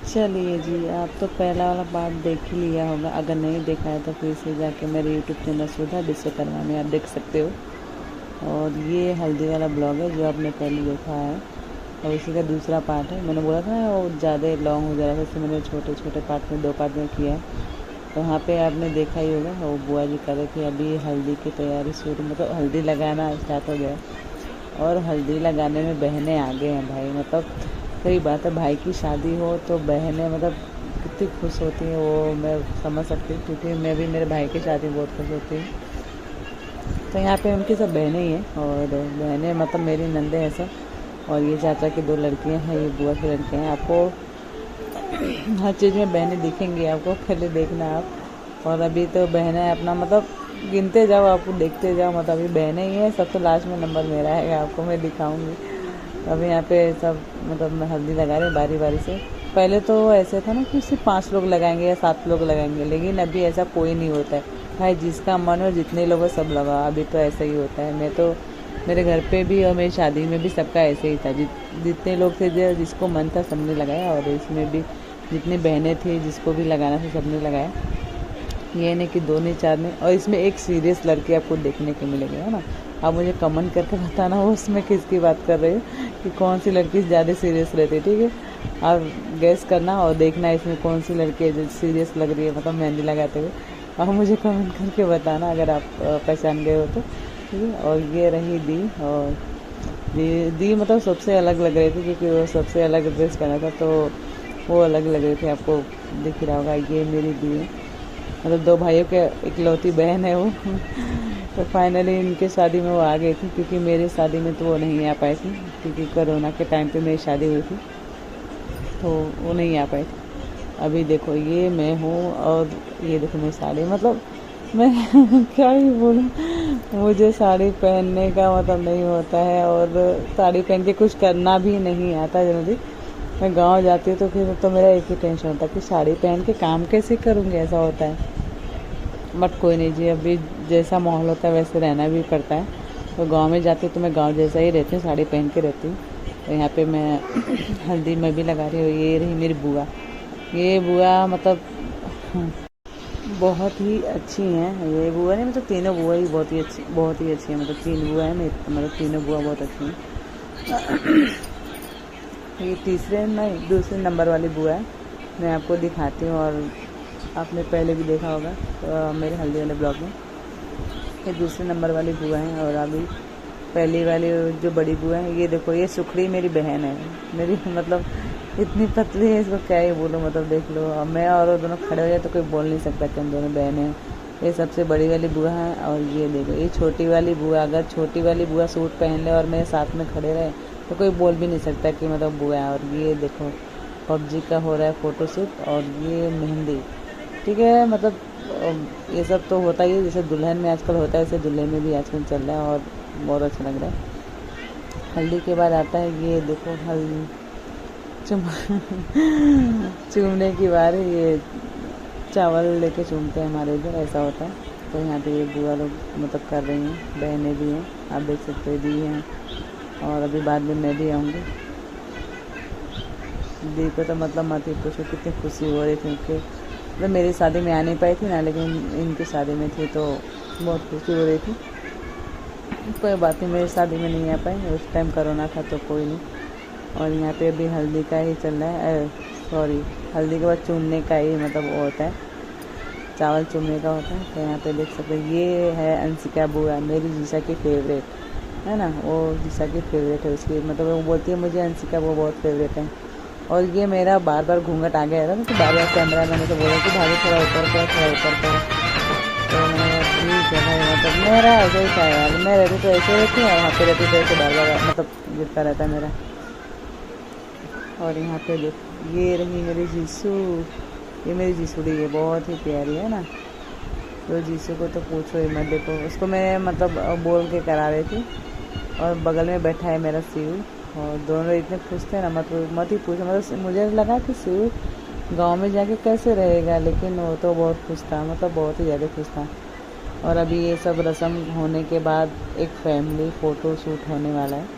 चलिए जी, आप तो पहला वाला पार्ट देख ही लिया होगा। अगर नहीं देखा है तो फिर से जाके मेरे यूट्यूब चैनल सुधा विश्वकर्मा में आप देख सकते हो। और ये हल्दी वाला ब्लॉग है जो आपने पहले देखा है, और इसी का दूसरा पार्ट है। मैंने बोला था ना वो ज़्यादा लॉन्ग हो जा रहा था, इसलिए मैंने छोटे छोटे पार्ट में 2 पार्ट में किया है। तो वहाँ पे आपने देखा ही होगा, वो बुआ जी कर रहे थे अभी हल्दी की तैयारी शुरू, मतलब हल्दी लगाना स्टार्ट हो गया। और हल्दी लगाने में बहनें आगे हैं भाई, मतलब सही बात है, भाई की शादी हो तो बहनें मतलब कितनी खुश होती हैं वो मैं समझ सकती हूँ, क्योंकि मैं भी मेरे भाई की शादी में बहुत खुश होती हूँ। तो यहाँ पे उनकी सब बहनें ही हैं, और बहनें मतलब मेरी नंदे हैं सब। और ये चाचा की 2 लड़कियाँ हैं, ये बुआ की लड़कियाँ हैं। आपको हर चीज़ में बहनें दिखेंगी आपको, पहले देखना आप। और अभी तो बहनें अपना मतलब गिनते जाओ, आपको देखते जाओ, मतलब अभी बहनें ही हैं। सबसे लास्ट में नंबर मेरा है, आपको मैं दिखाऊंगी। अभी यहाँ पे सब मतलब मैं हल्दी लगा रही हूँ बारी बारी से। पहले तो ऐसे था ना कि सिर्फ 5 लोग लगाएंगे या 7 लोग लगाएंगे, लेकिन अभी ऐसा कोई नहीं होता है भाई, जिसका मन हो जितने लोग हो सब लगाओ। अभी तो ऐसा ही होता है। मैं तो मेरे घर पे भी और मेरी शादी में भी सबका ऐसे ही था, जितने लोग थे जिसको मन था सबने लगाया। और इसमें भी जितनी बहनें थी जिसको भी लगाना था सबने लगाया, ये नहीं कि 2 नहीं 4 नहीं। और इसमें एक सीरियस लड़की आपको देखने को मिलेगी, है ना। आप मुझे कमेंट करके बताना वो उसमें किसकी बात कर रही हो, कि कौन सी लड़की ज़्यादा सीरियस रहती है, ठीक है। आप गैस करना और देखना इसमें कौन सी लड़की है जो सीरियस लग रही है, मतलब मेहंदी लगाते हुए। आप मुझे कमेंट करके बताना अगर आप पहचान गए हो तो, ठीक है। और ये रही दी, और दी मतलब सबसे अलग लग रही थी, क्योंकि वो सबसे अलग ड्रेस पहना था, तो वो अलग लग रही थी, आपको दिख रहा होगा। ये मेरी दी है, मतलब 2 भाइयों के इकलौती बहन है वो। तो फाइनली इनके शादी में वो आ गई थी, क्योंकि मेरी शादी में तो वो नहीं आ पाई थी, क्योंकि कोरोना के टाइम पे मेरी शादी हुई थी, तो वो नहीं आ पाई थी। अभी देखो ये मैं हूँ, और ये देखो मेरी साड़ी, मतलब मैं क्या ही बोलूँ, मुझे साड़ी पहनने का मतलब नहीं होता है, और साड़ी पहन के कुछ करना भी नहीं आता जल्दी। मैं गांव जाती हूँ तो फिर तो मेरा एक ही टेंशन होता है कि साड़ी पहन के काम कैसे करूँगी, ऐसा होता है। बट कोई नहीं जी, अभी जैसा माहौल होता है वैसे रहना भी पड़ता है। तो गांव में जाती हूँ तो मैं गांव जैसा ही रहती हूँ, साड़ी पहन के रहती हूँ। तो यहाँ पे मैं हल्दी में भी लगा रही हूँ। ये रही मेरी बुआ, ये बुआ मतलब बहुत ही अच्छी हैं। ये बुआ नहीं, मतलब तीनों बुआ ही बहुत ही अच्छी हैं, मतलब 3 बुआ हैं, मतलब तीनों बुआ बहुत अच्छी हैं। ये तीसरे नहीं दूसरे नंबर वाली बुआ है, मैं आपको दिखाती हूँ। और आपने पहले भी देखा होगा तो मेरे हल्दी वाले ब्लॉग में। ये दूसरे नंबर वाली बुआ है, और अभी पहली वाली जो बड़ी बुआ है, ये देखो ये सुखड़ी मेरी बहन है। मेरी मतलब इतनी पतली है, इसको क्या ही बोलूँ, मतलब देख लो। अब मैं और वो दोनों खड़े हो जाए तो कोई बोल नहीं सकता कि हम दोनों बहन हैं। ये सबसे बड़ी वाली बुआ है, और ये देखो ये छोटी वाली बुआ। अगर छोटी वाली बुआ सूट पहन ले और मेरे साथ में खड़े रहे तो कोई बोल भी नहीं सकता कि मतलब बुआ है। और ये देखो पबजी का हो रहा है फ़ोटोशूट, और ये मेहंदी, ठीक है। मतलब ये सब तो होता ही है, जैसे दुल्हन में आजकल होता है वैसे दुल्हन में भी आजकल चल रहा है, और बहुत अच्छा लग रहा है। हल्दी के बाद आता है ये देखो चूमने की बारी। ये चावल लेके चूमते हैं हमारे इधर, ऐसा होता है। तो यहाँ पे ये बुआ लोग मतलब कर रही हैं, बहनें भी हैं, आप देख सकते हैं, दी हैं। और अभी बाद में मैं भी आऊँगी। दी को तो मतलब मत ही पूछो कितनी खुशी हो रही थी, क्योंकि मतलब मेरी शादी में आ नहीं पाई थी ना, लेकिन इनकी शादी में थी तो बहुत खुशी हो रही थी। कोई बात नहीं, मेरी शादी में नहीं आ पाई, उस टाइम कोरोना था तो कोई नहीं। और यहाँ पे अभी हल्दी का ही चल रहा है, सॉरी हल्दी के बाद चूमने का ही मतलब वो होता है, चावल चूमने का होता है। तो यहाँ पे देख सकते हैं ये है अंशिका बुआ, मेरी जीसा की फेवरेट है ना, वो जीसा की फेवरेट है उसकी, मतलब वो बोलती है मुझे अंशिका वो बहुत फेवरेट है। और ये मेरा बार बार घूंघट आ गया था, तो बार बार कैमरा मैंने तो बोला कि भाभी थोड़ा ऊपर करो, थोड़ा ऊपर करो। तो मैंने ठीक है भाई, मतलब मेरा ऐसा ही था यार, मैं रहती तो ऐसे रहती और वहाँ पे रहती तो ऐसे बार बार मतलब गिरता रहता मेरा। और यहाँ पे देखो ये रही मेरी जीसू, ये मेरी जीसुड़ी है, बहुत ही प्यारी है ना। तो जीसू को तो पूछो ही मत, देखो उसको मैं मतलब बोल के करा रही थी, और बगल में बैठा है मेरा शिव, और दोनों इतने खुश थे ना, मत ही पूछो। मतलब मुझे लगा कि शिव गांव में जाके कैसे रहेगा, लेकिन वो तो बहुत खुश था, मतलब बहुत ही ज़्यादा खुश था। और अभी ये सब रस्म होने के बाद एक फैमिली फ़ोटो शूट होने वाला है।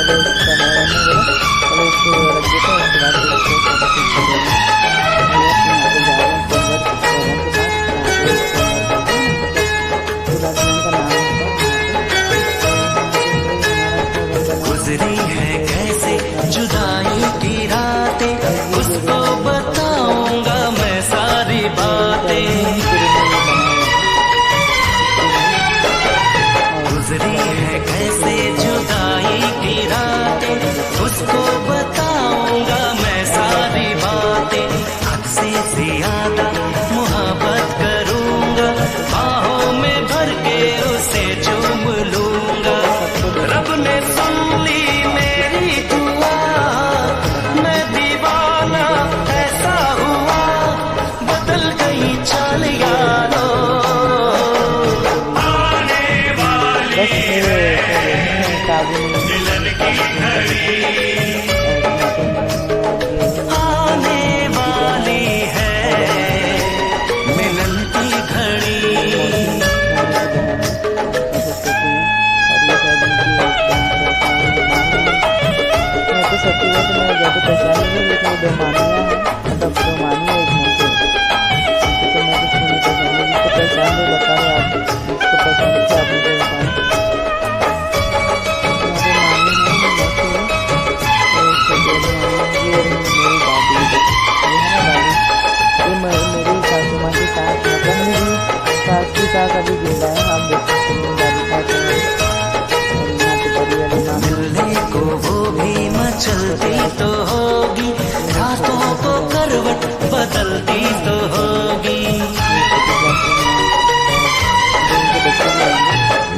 उसका है मैंने बोला चलो इसको रख देते हैं, उसके बाद फिर इसको फोटो शूट कर लेंगे। यहाँ पे जा रहे हैं कोंगर के पास, यहाँ पे कोंगर का नाम होता है। गुजरी है कैसे जुदाई की रातें, उसको बताऊंगा मैं सारी बातें। गुजरी है कैसे जुदाई की रातें, उसको बताऊंगा मैं सारी बातें। हद से ज्यादा मोहब्बत करूंगा, बाहों में भर के उसे चूम लूंगा। रब ने सुन ली मेरी दुआ, मैं दीवाना ऐसा हुआ, बदल गई चाल यारो। आने वाली है मिलन की घड़ी, आने वाली है मिलन की घड़ी। सच्ची बात मैं ज़्यादा पहचान नहीं, लेकिन दो मानियाँ हैं, मतलब दो मानियाँ एक मुँह से, तो मैं कुछ नहीं पहचान, जिसको पहचान नहीं बता रहे आप, जिसको पहचान से आप मुझे बताएं। मानी है मेरी दादी, ये मेरी सासू माँ की सास, मतलब मेरी सास की सास अभी जिंदा है, आप देख सकते हैं दादी सास है। मिलने को वो भी मचलती तो होगी, रातों को करवट बदलती तो होगी।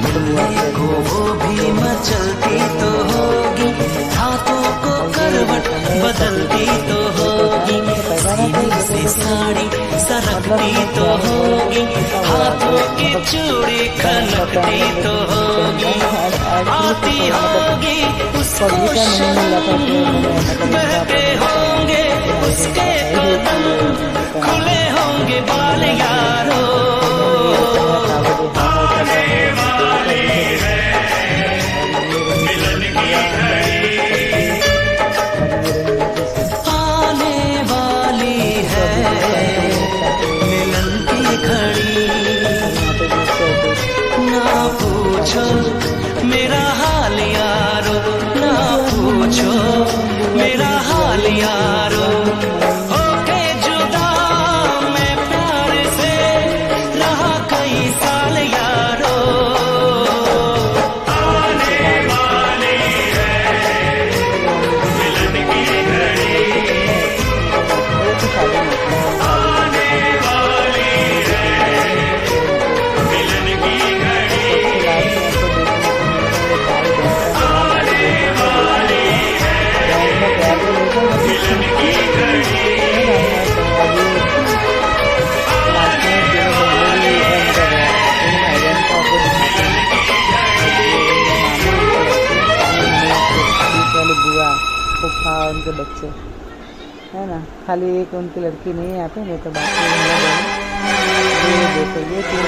मिलने को वो भी मचलती तो होगी, रातों को करवट बदलती तो होगी। सीने से साड़ी सरकती तो होगी, हाथों की चूड़ी खनकती तो होगी। आती होगी उसको शर्म, बहते होंगे उसके कदम, खुले होंगे बाल यारो। आने वाली है मिलन की घड़ी, आने वाली है मिलन की घड़ी। ना पूछो मेरा हाल यारो, ना पूछो मेरा हाल यारो। होके जुदा मैं प्यार से रहा कई साल यारो। आने वाली है मिलन की घड़ी, आने वाली है मिलन की घड़ी, आने वाली है मिलन की घड़ी। बुआ फूफा उनके बच्चे है ना, खाली एक उनकी लड़की नहीं है यहाँ पे, नहीं तो बाकी देखो ये 3